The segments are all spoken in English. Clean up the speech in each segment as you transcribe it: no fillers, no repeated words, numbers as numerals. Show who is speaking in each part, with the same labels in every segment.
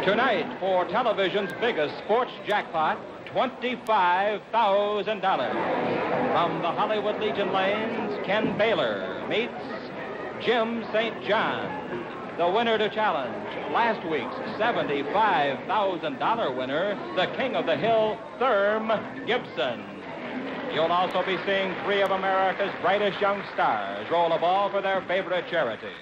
Speaker 1: Tonight, for television's biggest sports jackpot, $25,000. From the Hollywood Legion lanes, Ken Baylor meets Jim St. John. The winner to challenge, last week's $75,000 winner, the King of the Hill, Therm Gibson. You'll also be seeing three of America's brightest young stars roll a ball for their favorite charity.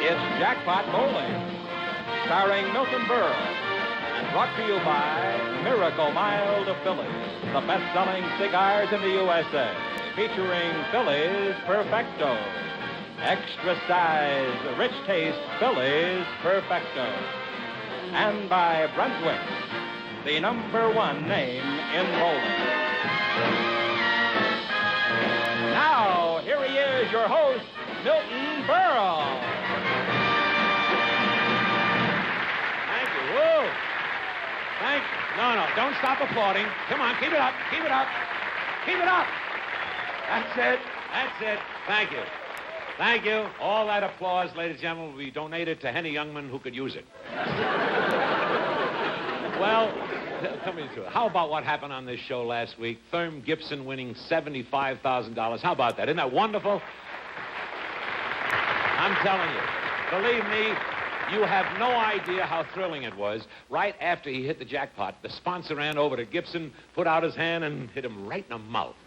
Speaker 1: It's Jackpot Bowling, starring Milton Berle, and brought to you by Miracle Mild of Phillies, the best-selling cigars in the USA, featuring Phillies Perfecto, extra size, rich taste Phillies Perfecto, and by Brunswick, the #1 name in bowling. Now, here he is, your host, Milton Berle.
Speaker 2: Whoa. Thank you. No, don't stop applauding. Come on, keep it up, keep it up. Keep it up. That's it. Thank you. Thank you. All that applause, ladies and gentlemen, will be donated to any young man who could use it. Well, tell me the truth. How about what happened on this show last week? Therm Gibson winning $75,000. How about that? Isn't that wonderful? I'm telling you. Believe me, you have no idea how thrilling it was. Right after he hit the jackpot, the sponsor ran over to Gibson, put out his hand, and hit him right in the mouth.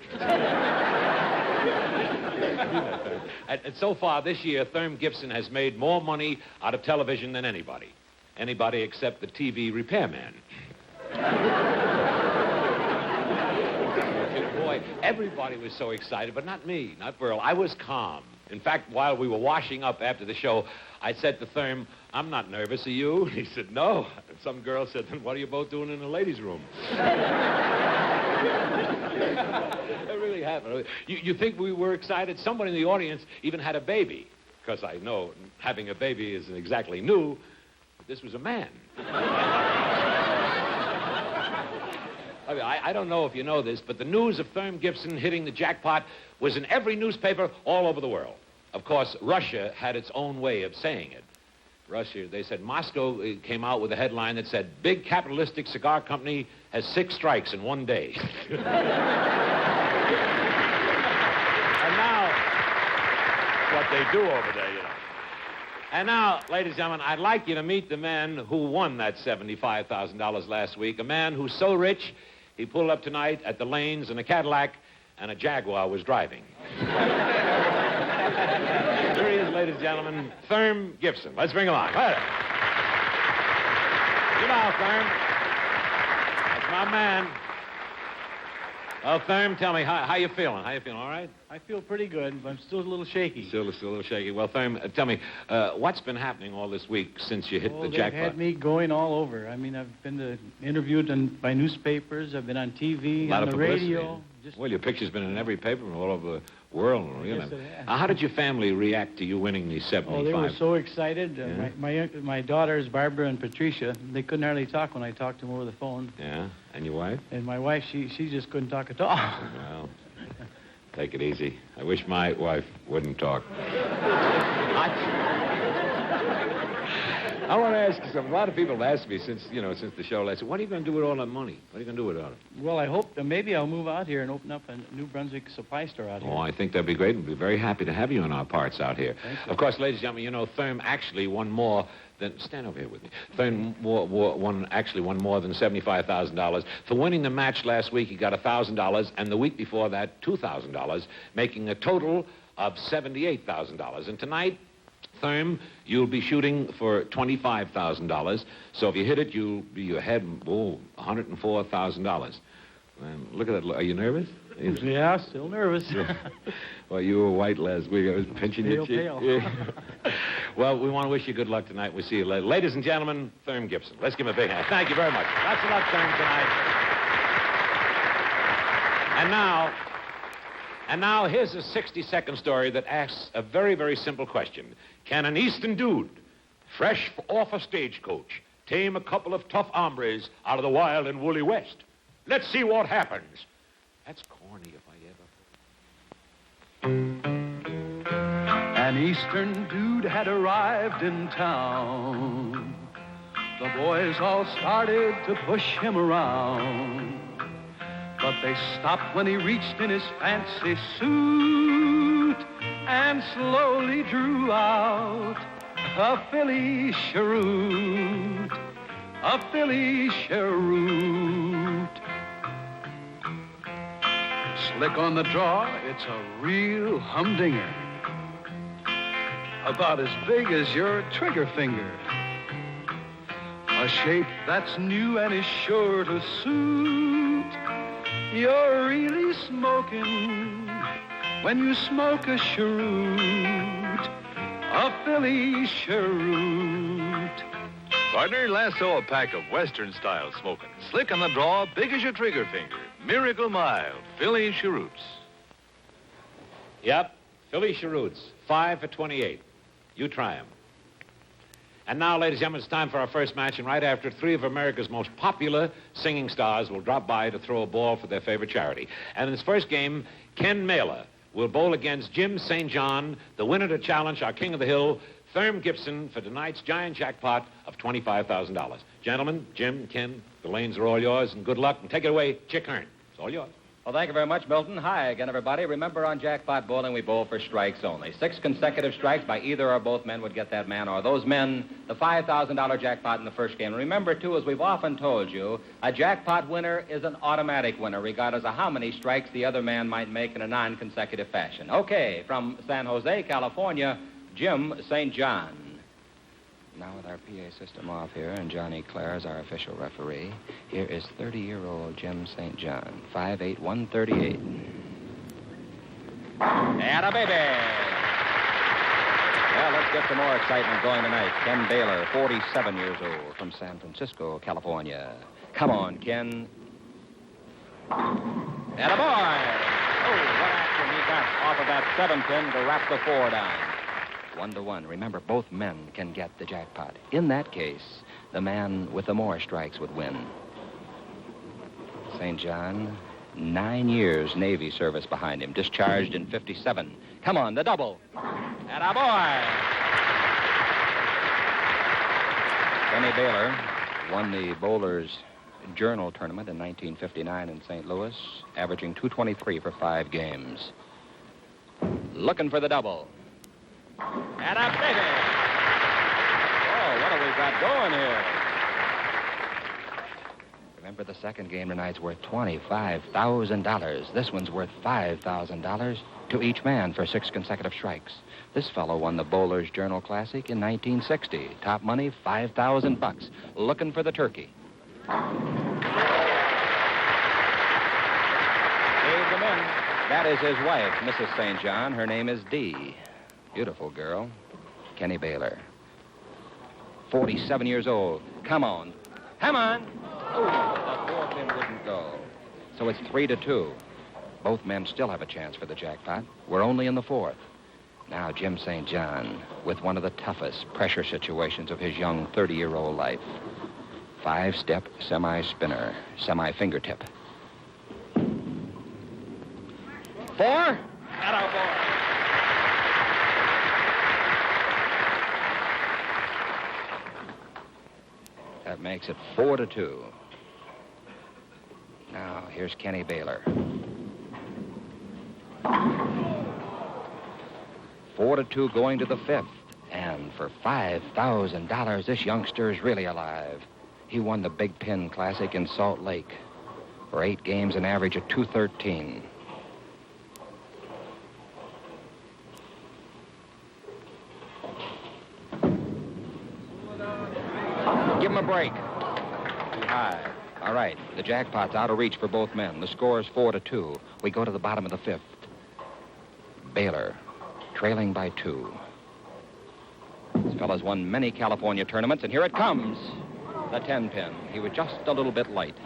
Speaker 2: And so far this year, Therm Gibson has made more money out of television than anybody. Anybody except the TV repairman. Boy, everybody was so excited, but not me, not Berle. I was calm. In fact, while we were washing up after the show, I said to Therm, "I'm not nervous, are you?" He said, "No." And some girl said, "Then what are you both doing in the ladies' room?" It really happened. You think we were excited? Somebody in the audience even had a baby. Because I know having a baby isn't exactly new, but this was a man. I don't know if you know this, but the news of Therm Gibson hitting the jackpot was in every newspaper all over the world. Of course, Russia had its own way of saying it. Russia, they said, Moscow came out with a headline that said, "Big capitalistic cigar company has 6 strikes in one day." And now, what they do over there, you know. And now, ladies and gentlemen, I'd like you to meet the man who won that $75,000 last week, a man who's so rich, he pulled up tonight at the lanes in a Cadillac, and a Jaguar was driving. Here he is, ladies and gentlemen, Therm Gibson. Let's bring him on. Go ahead. Get out, Therm. That's my man. Well, Therm, tell me, how you feeling? How you feeling, all right?
Speaker 3: I feel pretty good, but I'm still a little shaky.
Speaker 2: Still a little shaky. Well, Therm, tell me, what's been happening all this week since you hit the jackpot?
Speaker 3: They've had me going all over. I mean, I've been interviewed by newspapers. I've been on TV, on the radio.
Speaker 2: Well, your picture's been in every paper all over the world. You know. How did your family react to you winning the 75?
Speaker 3: Oh, they were so excited.
Speaker 2: Yeah.
Speaker 3: My daughters, Barbara and Patricia, they couldn't hardly talk when I talked to them over the phone.
Speaker 2: Yeah? And your wife?
Speaker 3: And my wife, she just couldn't talk at all.
Speaker 2: Well, take it easy. I wish my wife wouldn't talk. I want to ask you something. A lot of people have asked me since the show last week, what are you going to do with all that money? What are you going to do with all it?
Speaker 3: Well, I hope that maybe I'll move out here and open up a New Brunswick supply store out here.
Speaker 2: Oh, I think that'd be great. We'd be very happy to have you in our parts out here.
Speaker 3: Thank you.
Speaker 2: Of course, ladies and gentlemen, Therm actually won more than... Stand over here with me. Therm won more than $75,000. For winning the match last week, he got $1,000, and the week before that, $2,000, making a total of $78,000. And tonight, Therm, you'll be shooting for $25,000. So if you hit it, you'll be ahead, $104,000. Look at that. Are you nervous?
Speaker 3: Yeah, still nervous.
Speaker 2: Well, you were white last week. I was pinching your cheek.
Speaker 3: Pale.
Speaker 2: Yeah. Well, we want to wish you good luck tonight. We'll see you later. Ladies and gentlemen, Therm Gibson. Let's give him a big hand. Thank you very much. Lots of luck, Therm, tonight. And now, here's a 60-second story that asks a very, very simple question. Can an Eastern dude, fresh off a stagecoach, tame a couple of tough hombres out of the wild and woolly West? Let's see what happens. That's corny if I ever...
Speaker 4: An eastern dude had arrived in town. The boys all started to push him around. But they stopped when he reached in his fancy suit and slowly drew out a Philly cheroot, a Philly cheroot. Slick on the draw, it's a real humdinger. About as big as your trigger finger. A shape that's new and is sure to suit. You're really smoking when you smoke a cheroot, a Philly cheroot.
Speaker 5: Partner, lasso a pack of Western-style smoking. Slick on the draw, big as your trigger finger. Miracle Mild, Philly cheroots.
Speaker 2: Yep, Philly cheroots, 5 for 28. You try them. And now, ladies and gentlemen, it's time for our first match, and right after, 3 of America's most popular singing stars will drop by to throw a ball for their favorite charity. And in this first game, Ken Mailer will bowl against Jim St. John, the winner to challenge our King of the Hill, Thurm Gibson, for tonight's giant jackpot of $25,000. Gentlemen, Jim, Ken, the lanes are all yours, and good luck. And take it away, Chick Hearn. It's all yours.
Speaker 1: Well, thank you very much, Milton. Hi again, everybody. Remember, on Jackpot Bowling, we bowl for strikes only. 6 consecutive strikes by either or both men would get that man or those men the $5,000 jackpot in the first game. And remember, too, as we've often told you, a jackpot winner is an automatic winner, regardless of how many strikes the other man might make in a non-consecutive fashion. Okay, from San Jose, California, Jim St. John.
Speaker 6: Now with our PA system off here and Johnny Clare as our official referee, here is 30-year-old Jim St. John, 5'8", 138.
Speaker 1: And a baby. Well, let's get some more excitement going tonight. Ken Baylor, 47 years old, from San Francisco, California. Come on, Ken. And a boy. Oh, what action he got off of that 7-pin to wrap the 4 down.
Speaker 6: 1-1. Remember, both men can get the jackpot. In that case, the man with the more strikes would win. St. John, 9 years Navy service behind him, discharged in 57. Come on, the double.
Speaker 1: And a boy.
Speaker 6: Kenny Baylor won the Bowlers Journal Tournament in 1959 in St. Louis, averaging 223 for 5 games. Looking for the double.
Speaker 1: And a baby. Oh, what have we got going here?
Speaker 6: Remember, the second game tonight's worth $25,000. This one's worth $5,000 to each man for 6 consecutive strikes. This fellow won the Bowlers Journal Classic in 1960. Top money, $5,000. Looking for the turkey.
Speaker 1: Gave them in.
Speaker 6: That is his wife, Mrs. St. John. Her name is Dee. Beautiful girl. Kenny Baylor. 47 years old. Come on. Come on. Oh, the 4-pin wouldn't go. So it's 3-2. Both men still have a chance for the jackpot. We're only in the 4th. Now Jim St. John with one of the toughest pressure situations of his young 30-year-old life. 5-step semi-spinner, semi-fingertip. 4.
Speaker 1: Attaboy.
Speaker 6: That makes it 4-2. Now, here's Kenny Baylor. 4-2 going to the 5th. And for $5,000, this youngster is really alive. He won the Big Pin Classic in Salt Lake. For 8 games, an average of 213. Give him a break. Too high. All right, the jackpot's out of reach for both men. The score is 4-2. We go to the bottom of the 5th. Baylor, trailing by 2. This fella's won many California tournaments, and here it comes. The 10-pin. He was just a little bit light.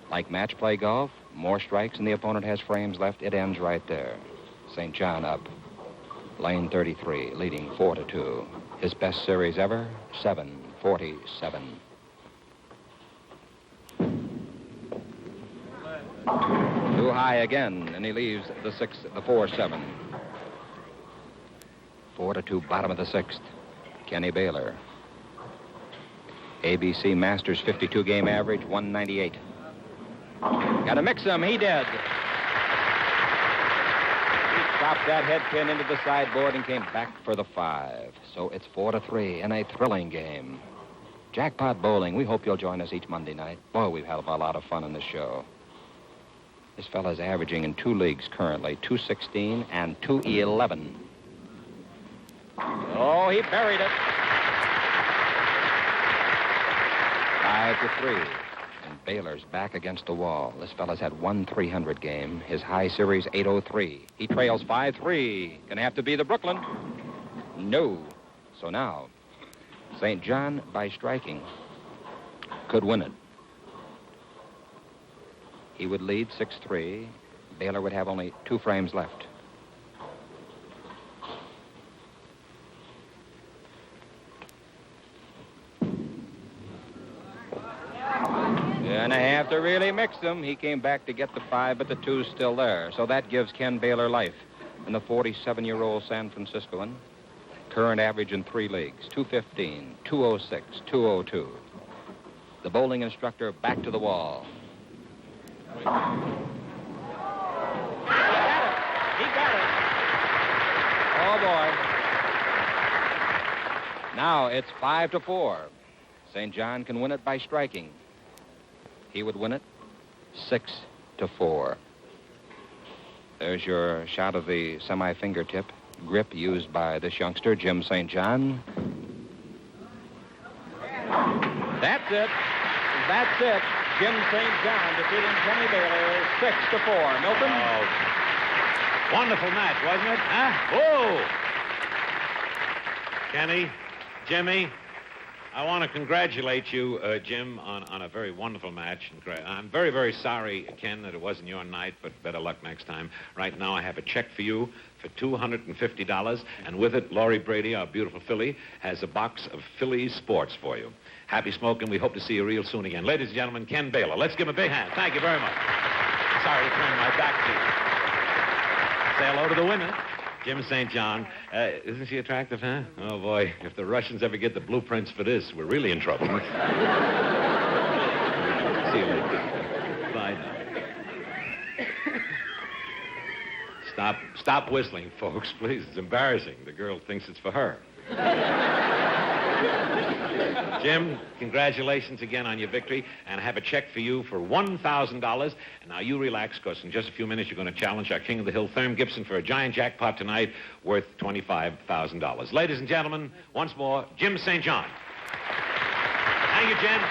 Speaker 6: Like match play golf, more strikes and the opponent has frames left. It ends right there. St. John up. Lane 33, leading 4-2. His best series ever, 7-47. Too high again, and he leaves the 4-7. 4-2, bottom of the 6th. Kenny Baylor. ABC Masters 52 game average, 198. Got to mix him. He did. He chopped that head pin into the sideboard and came back for the 5. So it's 4-3 in a thrilling game. Jackpot Bowling, we hope you'll join us each Monday night. Boy, we've had a lot of fun on this show. This fella's averaging in 2 leagues currently, 216 and 211. Oh, he buried it. 5-3. And Baylor's back against the wall. This fella's had one 300 game. His high series, 803. He trails 5-3. Gonna have to be the Brooklyn. No. So now, St. John, by striking, could win it. He would lead 6-3. Baylor would have only 2 frames left. Gonna have to really mix them. He came back to get the 5, but the 2's still there. So that gives Ken Baylor life. And the 47-year-old San Franciscoan, current average in 3 leagues, 215, 206, 202. The bowling instructor back to the wall.
Speaker 1: He got it.
Speaker 6: Oh, boy. Now it's 5-4. St. John can win it by striking. He would win it 6-4. There's your shot of the semi-fingertip grip used by this youngster, Jim St. John.
Speaker 1: That's it. That's it. Jim St. John defeating Kenny Baylor 6-4. Milton?
Speaker 2: Oh, wonderful match, wasn't it? Huh? Whoa! Kenny, Jimmy, I want to congratulate you, Jim, on a very wonderful match. I'm very, very sorry, Ken, that it wasn't your night, but better luck next time. Right now, I have a check for you for $250, and with it, Laurie Brady, our beautiful filly, has a box of Phillies sports for you. Happy smoking. We hope to see you real soon again. Ladies and gentlemen, Ken Baylor. Let's give him a big hand. Thank you very much. Sorry to turn my back to you. Say hello to the winner, Jim St. John. Isn't she attractive, huh? Oh, boy. If the Russians ever get the blueprints for this, we're really in trouble. See you later. Bye now. Stop whistling, folks, please. It's embarrassing. The girl thinks it's for her. Jim, congratulations again on your victory, and I have a check for you for $1,000. And now you relax, because in just a few minutes you're going to challenge our King of the Hill, Therm Gibson, for a giant jackpot tonight worth $25,000. Ladies and gentlemen, once more, Jim St. John. Thank you, Jim.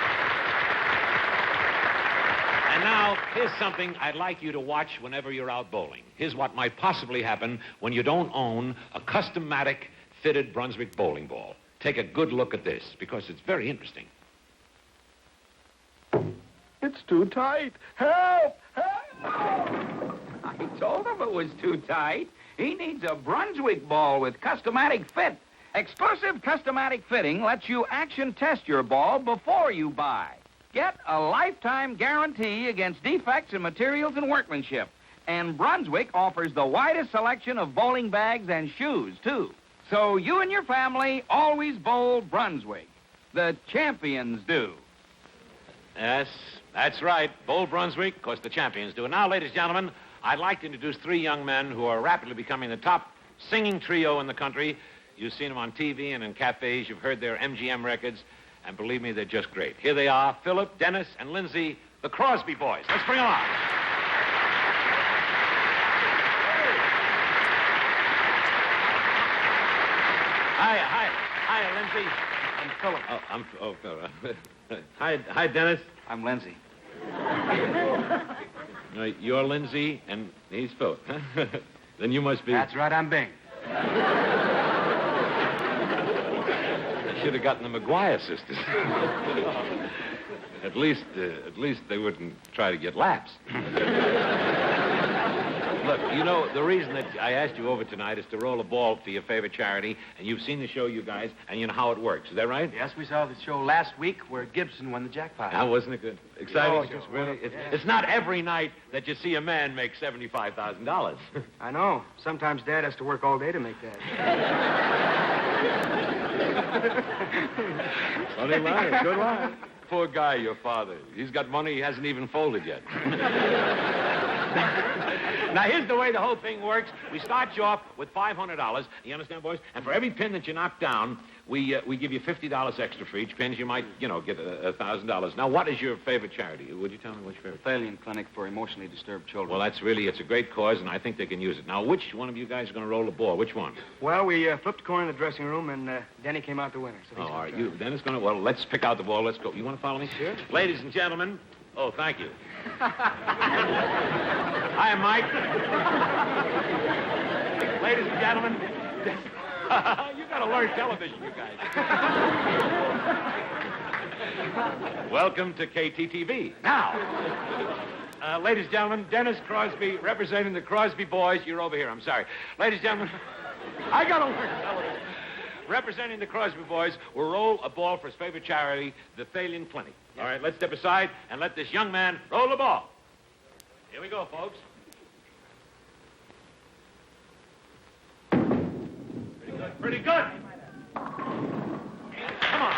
Speaker 2: And now, here's something I'd like you to watch whenever you're out bowling. Here's what might possibly happen when you don't own a custom-matic fitted Brunswick bowling ball. Take a good look at this, because it's very interesting.
Speaker 7: It's too tight. Help! Help!
Speaker 8: I told him it was too tight. He needs a Brunswick ball with Customatic Fit. Exclusive Customatic Fitting lets you action test your ball before you buy. Get a lifetime guarantee against defects in materials and workmanship. And Brunswick offers the widest selection of bowling bags and shoes, too. So you and your family always bowl Brunswick. The champions do.
Speaker 2: Yes, that's right. Bowl Brunswick, because the champions do. And now, ladies and gentlemen, I'd like to introduce 3 young men who are rapidly becoming the top singing trio in the country. You've seen them on TV and in cafes. You've heard their MGM records. And believe me, they're just great. Here they are, Philip, Dennis, and Lindsay, the Crosby Boys. Let's bring them on. Hi, Lindsay. I'm Philip. Hi, Dennis.
Speaker 8: I'm Lindsay.
Speaker 2: You're Lindsay, and he's Philip. Then you must be...
Speaker 8: That's right, I'm Bing.
Speaker 2: I should have gotten the McGuire sisters. At least they wouldn't try to get laps. Look, you know, the reason that I asked you over tonight is to roll a ball for your favorite charity, and you've seen the show, you guys, and you know how it works. Is that right?
Speaker 9: Yes, we saw the show last week where Gibson won the jackpot.
Speaker 2: Now, wasn't it good? Exciting
Speaker 9: Oh,
Speaker 2: show.
Speaker 9: just
Speaker 2: Really?
Speaker 9: wonderful.
Speaker 2: It's not every night that you see a man make $75,000.
Speaker 9: I know. Sometimes Dad has to work all day to make that.
Speaker 2: Funny line. Good line. Poor guy, your father. He's got money he hasn't even folded yet. Now, here's the way the whole thing works. We start you off with $500. You understand, boys? And for every pin that you knock down, we give you $50 extra for each pin. You might, you know, get $1,000. Now, what is your favorite charity? Would you tell me what's your favorite?
Speaker 9: Thalian Clinic for emotionally disturbed children.
Speaker 2: Well, it's a great cause, and I think they can use it. Now, which one of you guys is going to roll the ball? Which one?
Speaker 9: Well, we flipped a coin in the dressing room, and Denny came out the winner. So
Speaker 2: Oh, all right. Then it's going to... Well, let's pick out the ball. Let's go. You want to follow me?
Speaker 9: Sure.
Speaker 2: Ladies and gentlemen... Oh, thank you. Hi, Mike. Ladies and gentlemen... You got to learn television, you guys. Welcome to KTTV. Now... ladies and gentlemen, Dennis Crosby, representing the Crosby Boys. You're over here. I'm sorry. Ladies and gentlemen... I got to learn television. Representing the Crosby Boys, will roll a ball for his favorite charity, the Thalian Clinic. All right, let's step aside and let this young man roll the ball. Here we go, folks. Pretty good. Pretty good. Come on.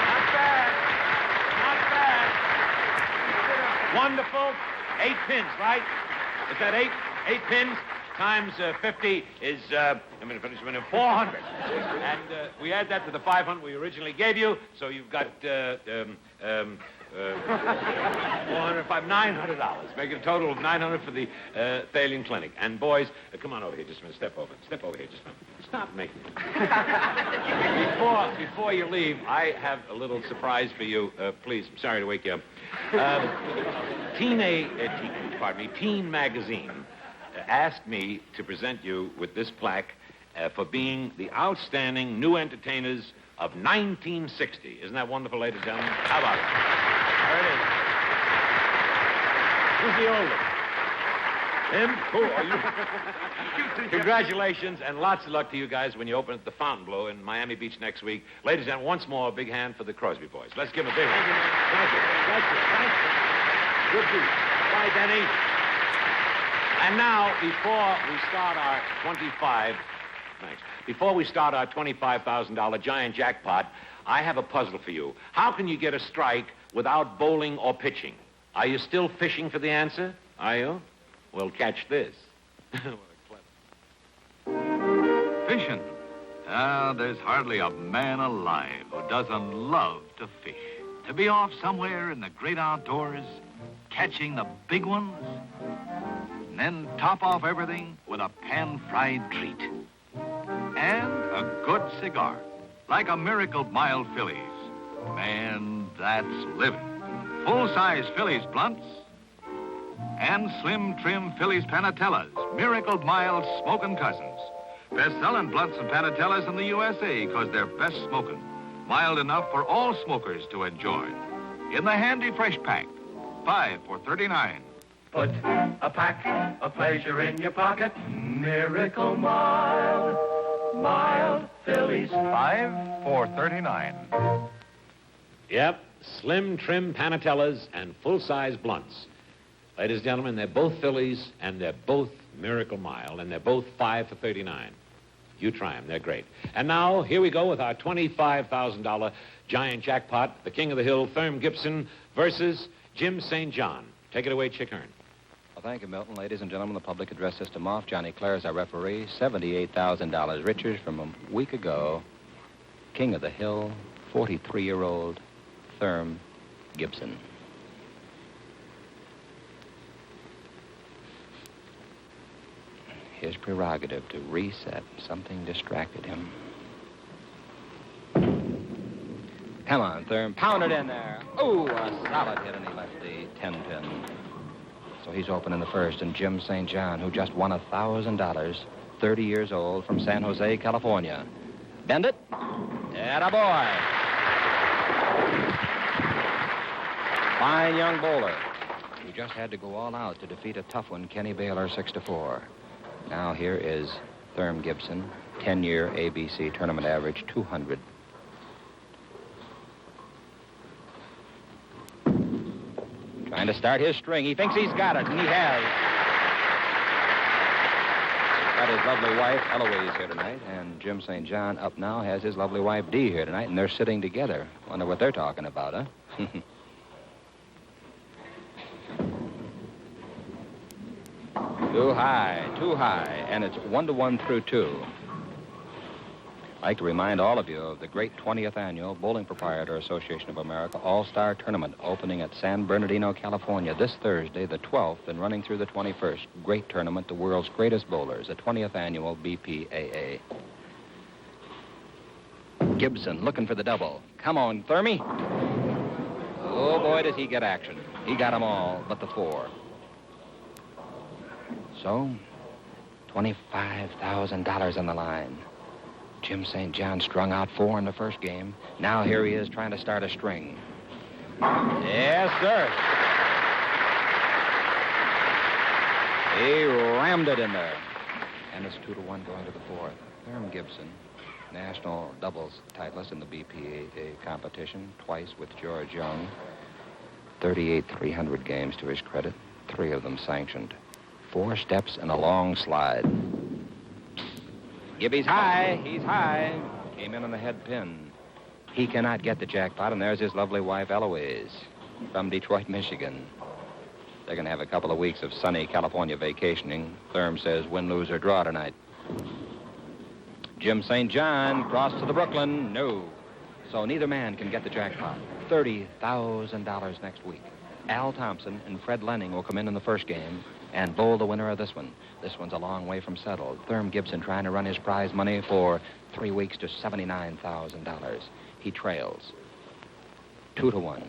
Speaker 2: Not bad. Not bad. Wonderful. 8 pins, right? Is that 8? 8 pins? Times 50 is, 400. And we add that to the 500 we originally gave you, so you've got, $405, $900. Make it a total of $900 for the Thalian Clinic. And boys, come on over here just a minute. Step over. Step over here just a minute. Stop making it. Before you leave, I have a little surprise for you. Please, I'm sorry to wake you up. Teen Magazine asked me to present you with this plaque for being the outstanding new entertainers of 1960. Isn't that wonderful, ladies and gentlemen? How about it? There it is. Who's the oldest? Him? Who are you? Congratulations and lots of luck to you guys when you open at the Fontainebleau in Miami Beach next week. Ladies and gentlemen, once more, a big hand for the Crosby Boys. Let's give them a big hand. Thank you. Thank you. Thank you. Good beat. Bye, Denny. And now, before we start our $25,000 giant jackpot, I have a puzzle for you. How can you get a strike without bowling or pitching? Are you still fishing for the answer? Are you? Well, catch this.
Speaker 5: Fishing. There's hardly a man alive who doesn't love to fish. To be off somewhere in the great outdoors, catching the big ones, and then top off everything with a pan-fried treat. And a good cigar, like a Miracle Mild Phillies. Man, that's living. Full-size Phillies blunts and slim, trim Phillies Panatellas, Miracle Mild smoking cousins. Best-selling blunts and Panatellas in the USA because they're best smoking. Mild enough for all smokers to enjoy. In the handy fresh pack, 5 for $39.
Speaker 7: Put a pack of pleasure in your pocket. Miracle Mild, Mild Phillies.
Speaker 5: 5 for $39.
Speaker 2: Yep, slim, trim Panatellas and full-size blunts. Ladies and gentlemen, they're both Phillies, and they're both Miracle Mild, and they're both 5 for $39. You try them. They're great. And now, here we go with our $25,000 giant jackpot. The King of the Hill, Therm Gibson, versus Jim St. John. Take it away, Chick Hearn.
Speaker 6: Well, thank you, Milton. Ladies and gentlemen, the public address system off. Johnny Clare is our referee. $78,000 richer from a week ago. King of the Hill, 43-year-old Therm Gibson. His prerogative to reset. Something distracted him. Come on, Therm. Pound it in there. Ooh, a solid hit, and he left the 10-pin. So he's open in the first, and Jim St. John, who just won $1,000, 30 years old, from San Jose, California. Bend it. Attaboy. Fine young bowler. He just had to go all out to defeat a tough one, Kenny Baylor, 6-4. Now here is Thurm Gibson, 10-year ABC tournament average, 200. Trying to start his string. He thinks he's got it, and he has. Got his lovely wife, Eloise, here tonight, and Jim St. John up now has his lovely wife, Dee, here tonight, and they're sitting together. Wonder what they're talking about, huh? Too high, and it's 1-1 through 2. I'd like to remind all of you of the great 20th annual Bowling Proprietor Association of America All-Star Tournament opening at San Bernardino, California this Thursday, the 12th, and running through the 21st. Great tournament, the world's greatest bowlers, the 20th annual BPAA. Gibson looking for the double. Come on, Thurmy. Oh, boy, does he get action. He got them all but the 4. So, $25,000 on the line. Jim St. John strung out 4 in the first game. Now here he is trying to start a string. Yes, sir. He rammed it in there. And it's 2-1 going to the 4th. Thurm Gibson, national doubles titleist in the BPAA competition, twice with George Young. 38 300 games to his credit, 3 of them sanctioned. 4 steps and a long slide. Gibby's high. He's high. Came in on the head pin. He cannot get the jackpot, and there's his lovely wife, Eloise, from Detroit, Michigan. They're going to have a couple of weeks of sunny California vacationing. Thurm says win, lose, or draw tonight. Jim St. John crossed to the Brooklyn. No. So neither man can get the jackpot. $30,000 next week. Al Thompson and Fred Lenning will come in the first game and bowl the winner of this one. This one's a long way from settled. Thurm Gibson trying to run his prize money for 3 weeks to $79,000. He trails 2-1.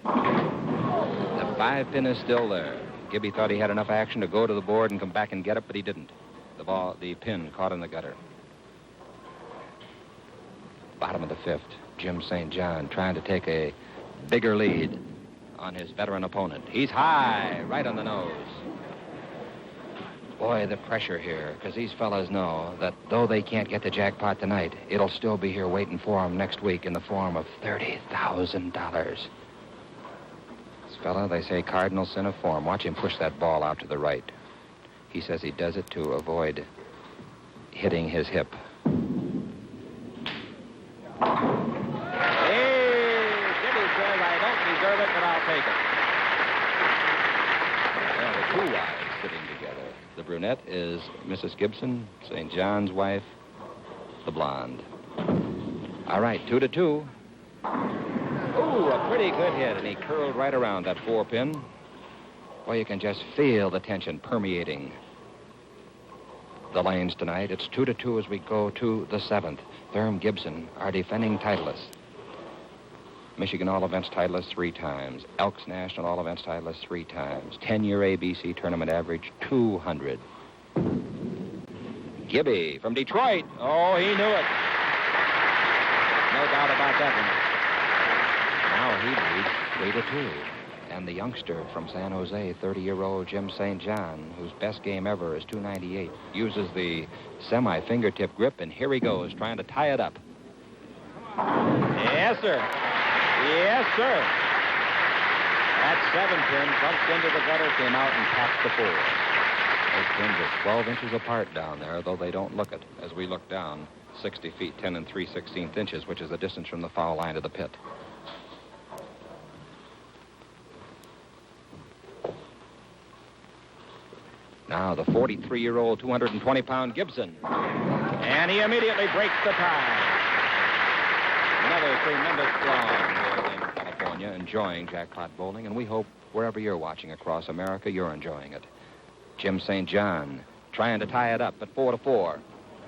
Speaker 6: The 5 pin is still there. Gibby thought he had enough action to go to the board and come back and get it, but he didn't. The pin caught in the gutter. Bottom of the 5th, Jim St. John trying to take a bigger lead on his veteran opponent. He's high, right on the nose. Boy, the pressure here, because these fellas know that though they can't get the jackpot tonight, it'll still be here waiting for them next week in the form of $30,000. This fella, they say cardinal sin of form. Watch him push that ball out to the right. He says he does it to avoid hitting his hip. Deserve it, but I'll take it. Well, the 2 wives sitting together. The brunette is Mrs. Gibson, St. John's wife, the blonde. All right, 2-2. Ooh, a pretty good hit, and he curled right around that 4 pin. Boy, you can just feel the tension permeating the lanes tonight. It's 2-2 as we go to the 7th. Thurm Gibson, our defending titleist. Michigan All-Events titleist 3 times. Elks National All-Events titleist 3 times. 10-year ABC tournament average, 200. Gibby from Detroit. Oh, he knew it. No doubt about that one. Now he leads 3-2. And the youngster from San Jose, 30-year-old Jim St. John, whose best game ever is 298, uses the semi-fingertip grip, and here he goes, trying to tie it up. Yes, sir. Yes, sir. That 7 pin bumped into the gutter, came out and tapped the 4. Those pins are 12 inches apart down there, though they don't look it. As we look down, 60 feet, 10 3/16 inches, which is the distance from the foul line to the pit. Now the 43-year-old, 220-pound Gibson. And he immediately breaks the tie. Another tremendous throng here in California enjoying jackpot bowling, and we hope wherever you're watching across America, you're enjoying it. Jim St. John trying to tie it up at 4-4.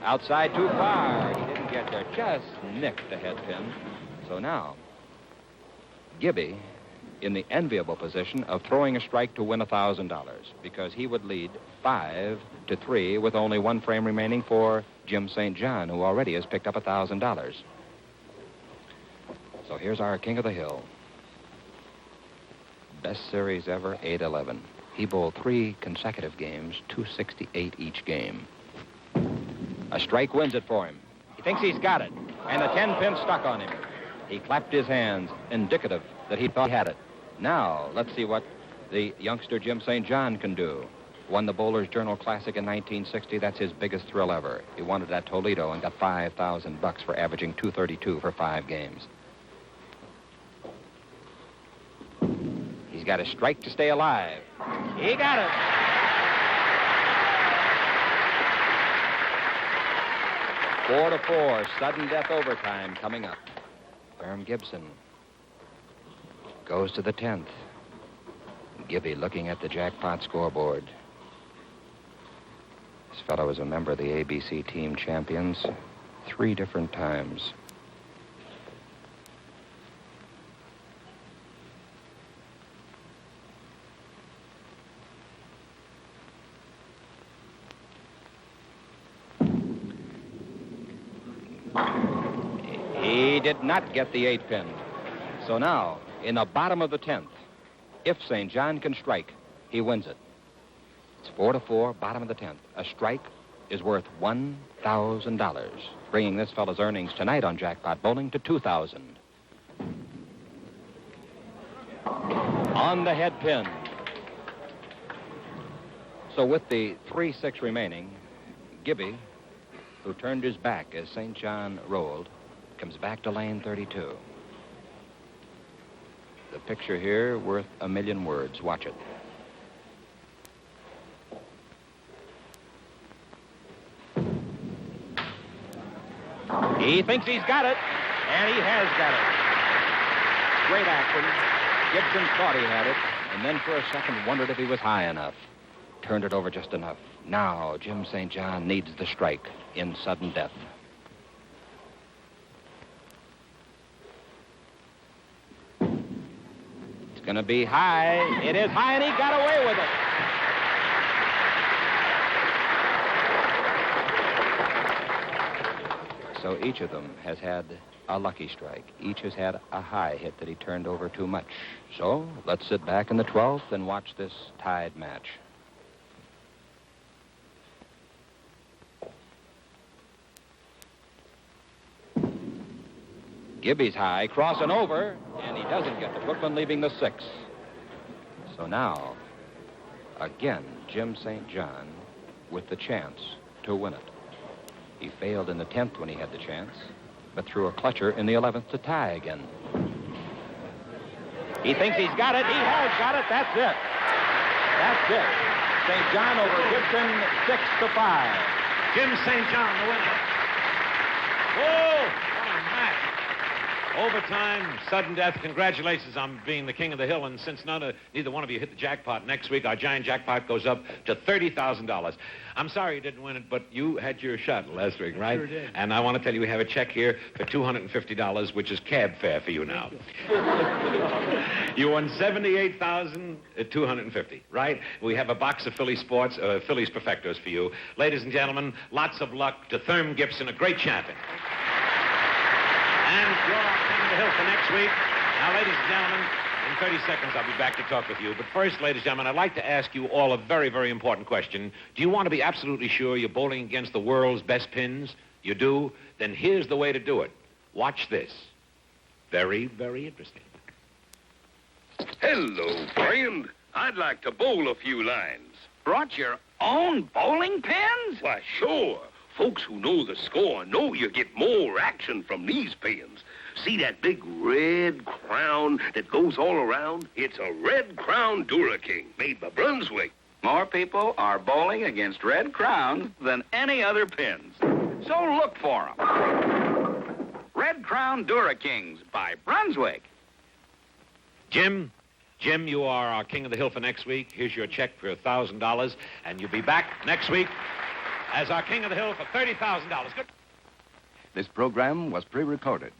Speaker 6: Outside too far. He didn't get there. Just nicked the head pin. So now, Gibby in the enviable position of throwing a strike to win $1,000 because he would lead 5-3 with only 1 frame remaining for Jim St. John, who already has picked up $1,000. So here's our king of the hill. Best series ever, 8-11. He bowled 3 consecutive games, 268 each game. A strike wins it for him. He thinks he's got it, and the 10-pin stuck on him. He clapped his hands, indicative that he thought he had it. Now, let's see what the youngster Jim St. John can do. Won the Bowler's Journal Classic in 1960. That's his biggest thrill ever. He won it at Toledo and got $5,000 for averaging 232 for 5 games. He's got a strike to stay alive. He got it. Four to 4, sudden death overtime coming up. Herm Gibson goes to the 10th. Gibby looking at the jackpot scoreboard. This fellow was a member of the ABC team champions 3 different times. He did not get the 8-pin. So now, in the bottom of the 10th, if St. John can strike, he wins it. It's 4 to 4, bottom of the 10th. A strike is worth $1,000, bringing this fellow's earnings tonight on Jackpot Bowling to $2,000. On the head pin. So with the 3-6 remaining, Gibby, who turned his back as St. John rolled, comes back to lane 32. The picture here worth 1,000,000 words. Watch it. He thinks he's got it, and he has got it. Great action. Gibson thought he had it, and then for a second wondered if he was high enough. Turned it over just enough. Now Jim St. John needs the strike in sudden death. It's going to be high. It is high, and he got away with it. So each of them has had a lucky strike. Each has had a high hit that he turned over too much. So let's sit back in the 12th and watch this tied match. Gibby's high, crossing over, and he doesn't get the Brooklyn, leaving the 6. So now, again, Jim St. John with the chance to win it. He failed in the 10th when he had the chance, but threw a clutcher in the 11th to tie again. He thinks he's got it. He has got it. That's it. That's it. St. John over Gibson, 6-5.
Speaker 2: Jim St. John, the winner. Whoa! What a match. Overtime, sudden death. Congratulations on being the king of the hill. And since neither one of you hit the jackpot, next week our giant jackpot goes up to $30,000. I'm sorry you didn't win it, but you had your shot last week, right?
Speaker 3: Sure did.
Speaker 2: And I want to tell you we have a check here for $250, which is cab fare for you now. You won $78,250, right? We have a box of Philly Sports, Phillies Perfectos for you. Ladies and gentlemen, lots of luck to Herm Gibson, a great champion. And you're our king of the hill for next week. Now, ladies and gentlemen, in 30 seconds, I'll be back to talk with you. But first, ladies and gentlemen, I'd like to ask you all a very, very important question. Do you want to be absolutely sure you're bowling against the world's best pins? You do? Then here's the way to do it. Watch this. Very, very interesting.
Speaker 10: Hello, friend. I'd like to bowl a few lines.
Speaker 8: Brought your own bowling pins?
Speaker 10: Why, sure. Folks who know the score know you get more action from these pins. See that big red crown that goes all around? It's a Red Crown Dura-King made by Brunswick.
Speaker 8: More people are bowling against Red Crowns than any other pins. So look for them. Red Crown Dura-Kings by Brunswick.
Speaker 2: Jim, you are our king of the hill for next week. Here's your check for $1,000, and you'll be back next week as our king of the hill for $30,000. Good.
Speaker 11: This program was pre-recorded.